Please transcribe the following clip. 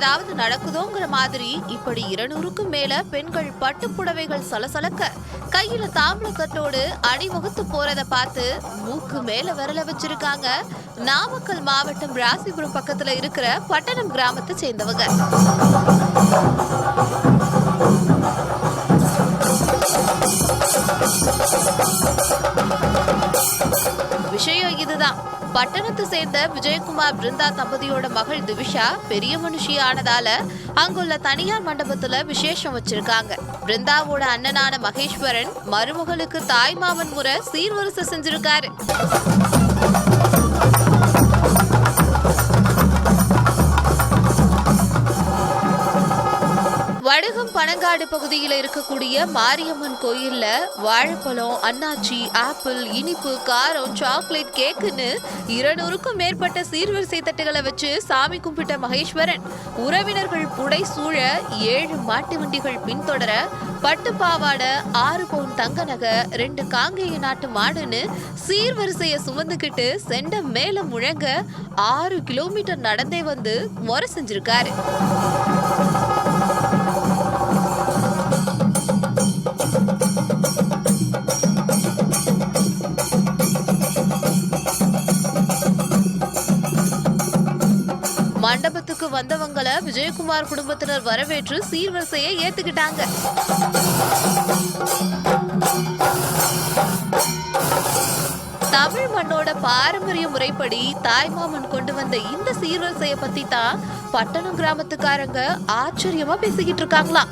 ஏதாவது நடக்குதோங்கிற மாதிரி இப்படி 200க்கும் மேல பெண்கள் பட்டு புடவைகள் சலசலக்க கையில தாம்பளத்தட்டோடு அணிவகுத்து போறத பார்த்து மூக்கு மேல விரல வச்சிருக்காங்க நாமக்கல் மாவட்டம் ராசிபுரம் பக்கத்துல இருக்கிற பட்டணம் கிராமத்தை சேர்ந்தவங்க. விஷயம் இதுதான். பட்டணத்தை சேர்ந்த விஜயகுமார் பிருந்தா தம்பதியோட மகள் திவிஷா பெரிய மனுஷி ஆனதால அங்குள்ள தனியார் மண்டபத்துல விசேஷம் வச்சிருக்காங்க. பிருந்தாவோட அண்ணனான மகேஸ்வரன் மருமகளுக்கு தாய்மாமன் முறை சீர்வரிசை செஞ்சிருக்காரு. வடுகம் பனங்காடு பகுதியில் இருக்கக்கூடிய மாரியம்மன் கோயில்ல வாழைப்பழம், அன்னாச்சி, ஆப்பிள், இனிப்பு, காரம், சாக்லேட், கேக்குன்னு 200க்கும் மேற்பட்ட சீர்வரிசை தட்டுகளை வச்சு சாமி கும்பிட்ட மகேஸ்வரன் உறவினர்கள் புடை சூழ 7 மாட்டு வண்டிகள் பின்தொடர பட்டு பாவாடை, 6 பவுன் தங்க நகை, 2 காங்கேய நாட்டு மாடுன்னு சீர்வரிசைய சுமந்துக்கிட்டு செண்ட மேல முழங்க 6 கிலோமீட்டர் நடந்தே வந்து முறை செஞ்சிருக்காரு. மண்டபத்துக்கு வந்தவங்கள விஜயகுமார் குடும்பத்தினர் வரவேற்று சீர்வரிசையை ஏத்துக்கிட்டாங்க. தமிழ் மண்ணோட பாரம்பரிய முறைப்படி தாய்மாமன் கொண்டு வந்த இந்த சீர்வரிசையை பத்தி தான் பட்டணம் கிராமத்துக்காரங்க ஆச்சரியமா பேசிக்கிட்டு இருக்காங்களாம்.